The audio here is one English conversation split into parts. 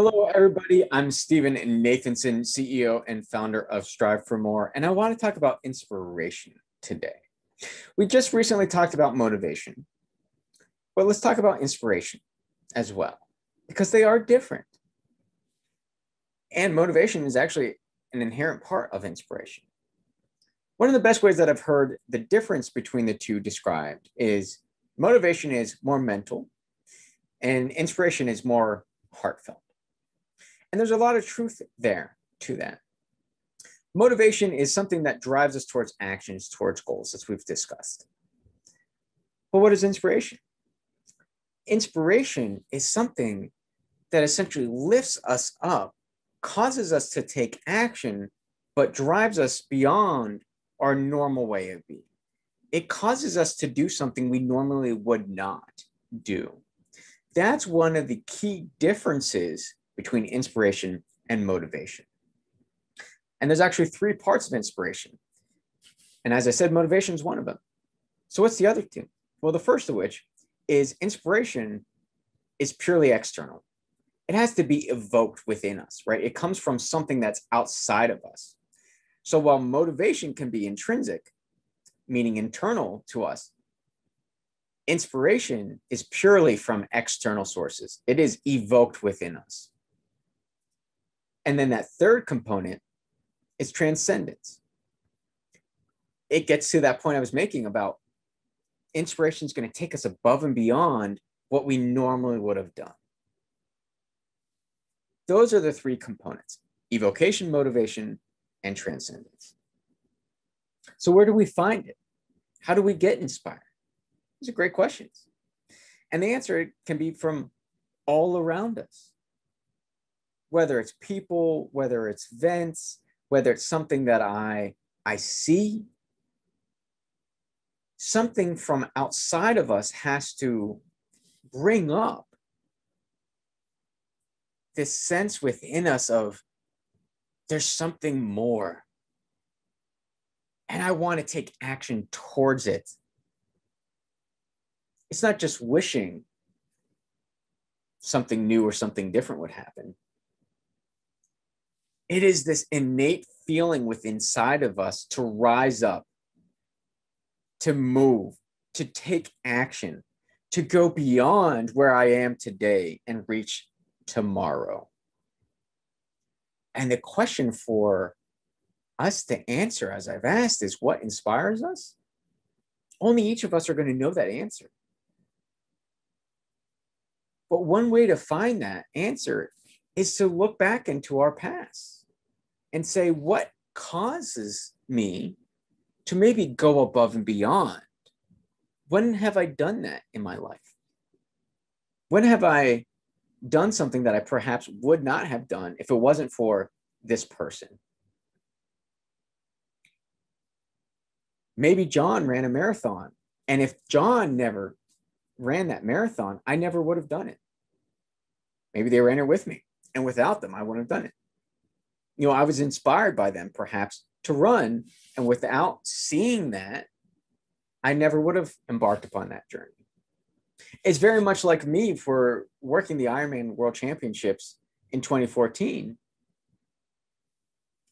Hello, everybody. I'm Stephen Nathanson, CEO and founder of Strive for More, and I want to talk about inspiration today. We just recently talked about motivation, but let's talk about inspiration as well, because they are different. And motivation is actually an inherent part of inspiration. One of the best ways that I've heard the difference between the two described is motivation is more mental and inspiration is more heartfelt. And there's a lot of truth there to that. Motivation is something that drives us towards actions, towards goals, as we've discussed. But what is inspiration? Inspiration is something that essentially lifts us up, causes us to take action, but drives us beyond our normal way of being. It causes us to do something we normally would not do. That's one of the key differences between inspiration and motivation. And there's actually three parts of inspiration. And as I said, motivation is one of them. So what's the other two? Well, the first of which is inspiration is purely external. It has to be evoked within us, right? It comes from something that's outside of us. So while motivation can be intrinsic, meaning internal to us, inspiration is purely from external sources. It is evoked within us. And then that third component is transcendence. It gets to that point I was making about inspiration is going to take us above and beyond what we normally would have done. Those are the three components: evocation, motivation, and transcendence. So where do we find it? How do we get inspired? These are great questions. And the answer can be from all around us. Whether it's people, whether it's events, whether it's something that I see, something from outside of us has to bring up this sense within us of there's something more. And I want to take action towards it. It's not just wishing something new or something different would happen. It is this innate feeling within inside of us to rise up, to move, to take action, to go beyond where I am today and reach tomorrow. And the question for us to answer, as I've asked, is what inspires us? Only each of us are going to know that answer. But one way to find that answer is to look back into our past and say, what causes me to maybe go above and beyond? When have I done that in my life? When have I done something that I perhaps would not have done if it wasn't for this person? Maybe John ran a marathon, and if John never ran that marathon, I never would have done it. Maybe they ran it with me, and without them, I wouldn't have done it. You know, I was inspired by them perhaps to run, and without seeing that, I never would have embarked upon that journey. It's very much like me for working the Ironman World Championships in 2014.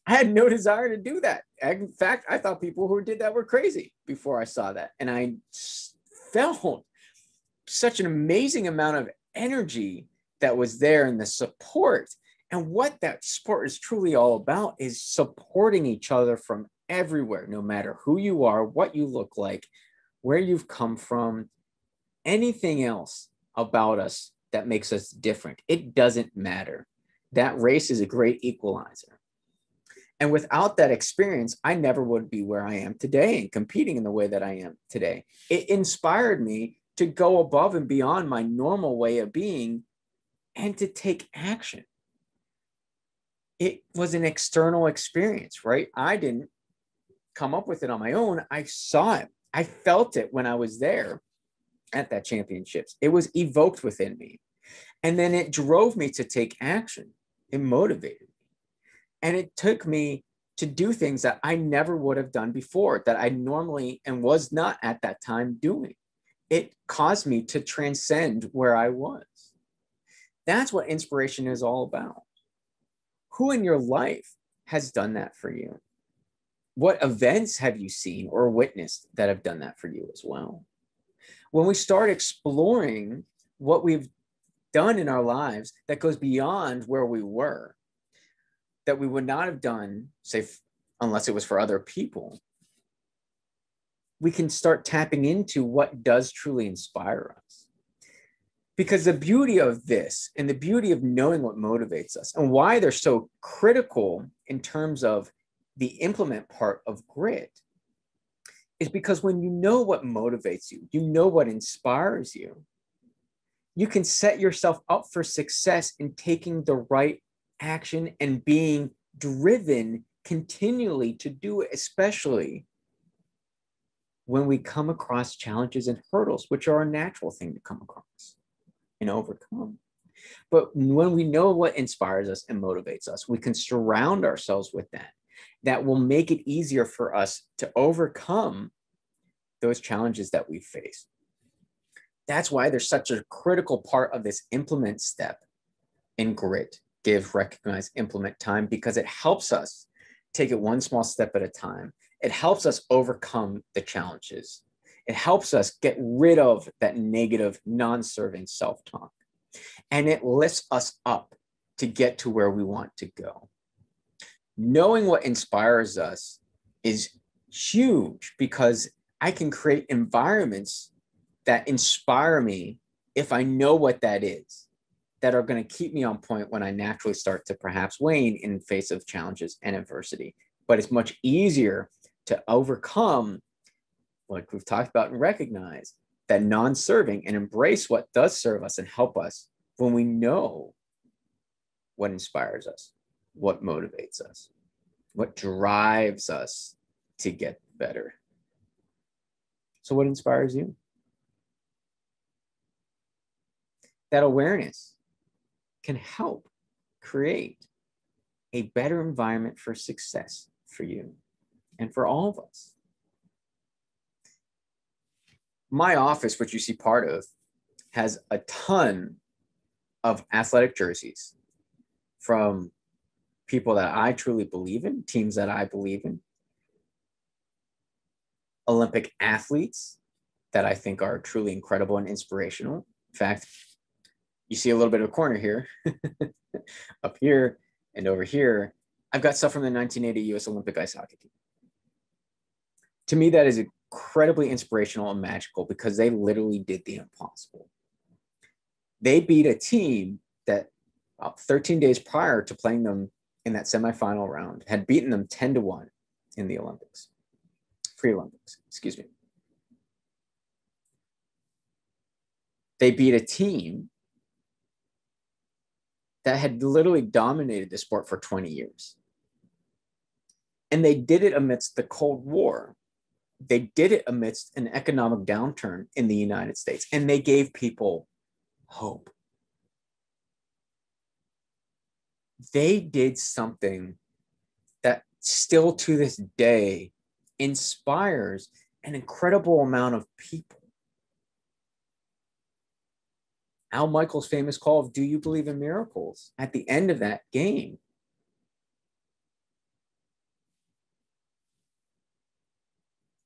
I had no desire to do that. In fact, I thought people who did that were crazy before I saw that. And I felt such an amazing amount of energy that was there in the support. And what that sport is truly all about is supporting each other from everywhere, no matter who you are, what you look like, where you've come from, anything else about us that makes us different. It doesn't matter. That race is a great equalizer. And without that experience, I never would be where I am today and competing in the way that I am today. It inspired me to go above and beyond my normal way of being and to take action. It was an external experience, right? I didn't come up with it on my own. I saw it. I felt it when I was there at that championships. It was evoked within me. And then it drove me to take action. It motivated me. And it took me to do things that I never would have done before, that I normally and was not at that time doing. It caused me to transcend where I was. That's what inspiration is all about. Who in your life has done that for you? What events have you seen or witnessed that have done that for you as well? When we start exploring what we've done in our lives that goes beyond where we were, that we would not have done, say, unless it was for other people, we can start tapping into what does truly inspire us. Because the beauty of this and the beauty of knowing what motivates us and why they're so critical in terms of the implement part of grit is because when you know what motivates you, you know what inspires you, you can set yourself up for success in taking the right action and being driven continually to do it, especially when we come across challenges and hurdles, which are a natural thing to come across and overcome. But when we know what inspires us and motivates us, we can surround ourselves with that. That will make it easier for us to overcome those challenges that we face. That's why there's such a critical part of this implement step in grit, give, recognize, implement time, because it helps us take it one small step at a time. It helps us overcome the challenges. It helps us get rid of that negative, non-serving self-talk. And it lifts us up to get to where we want to go. Knowing what inspires us is huge because I can create environments that inspire me if I know what that is, that are going to keep me on point when I naturally start to perhaps wane in face of challenges and adversity. But it's much easier to overcome, like we've talked about, and recognize that non-serving and embrace what does serve us and help us when we know what inspires us, what motivates us, what drives us to get better. So what inspires you? That awareness can help create a better environment for success for you and for all of us. My office, which you see part of, has a ton of athletic jerseys from people that I truly believe in, teams that I believe in, Olympic athletes that I think are truly incredible and inspirational. In fact, you see a little bit of a corner here, up here and over here. I've got stuff from the 1980 U.S. Olympic ice hockey team. To me, that is incredibly inspirational and magical because they literally did the impossible. They beat a team that 13 days prior to playing them in that semifinal round had beaten them 10-1 in the Olympics, pre-Olympics, excuse me. They beat a team that had literally dominated the sport for 20 years. And they did it amidst the Cold War. They did it amidst an economic downturn in the United States. And they gave people hope. They did something that still to this day inspires an incredible amount of people. Al Michaels' famous call of "Do you believe in miracles?" at the end of that game.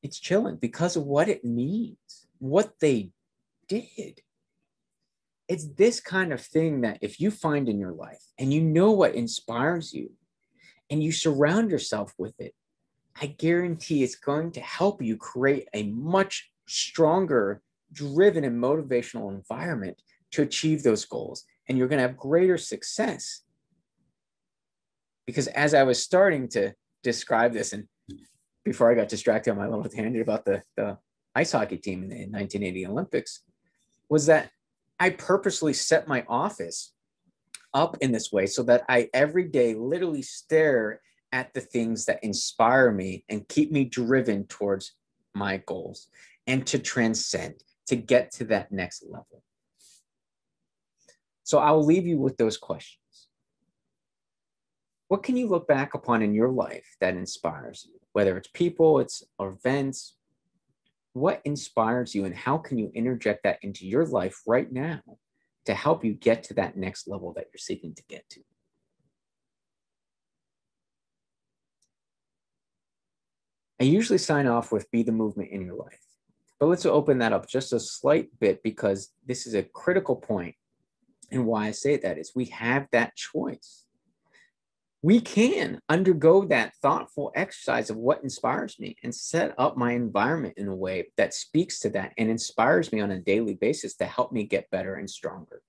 It's chilling because of what it means, what they did. It's this kind of thing that if you find in your life and you know what inspires you and you surround yourself with it, I guarantee it's going to help you create a much stronger, driven, and motivational environment to achieve those goals. And you're going to have greater success. Because as I was starting to describe this, and before I got distracted on my little tangent about the ice hockey team in the 1980 Olympics, was that I purposely set my office up in this way so that I every day literally stare at the things that inspire me and keep me driven towards my goals and to transcend, to get to that next level. So I'll leave you with those questions. What can you look back upon in your life that inspires you? Whether it's people, it's events, what inspires you and how can you interject that into your life right now to help you get to that next level that you're seeking to get to. I usually sign off with be the movement in your life. But let's open that up just a slight bit, because this is a critical point. And why I say that is we have that choice. We can undergo that thoughtful exercise of what inspires me and set up my environment in a way that speaks to that and inspires me on a daily basis to help me get better and stronger.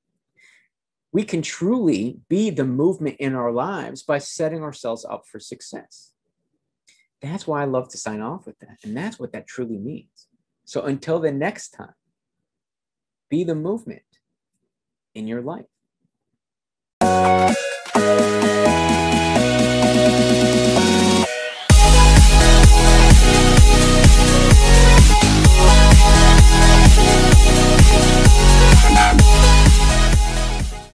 We can truly be the movement in our lives by setting ourselves up for success. That's why I love to sign off with that. And that's what that truly means. So until the next time, be the movement in your life.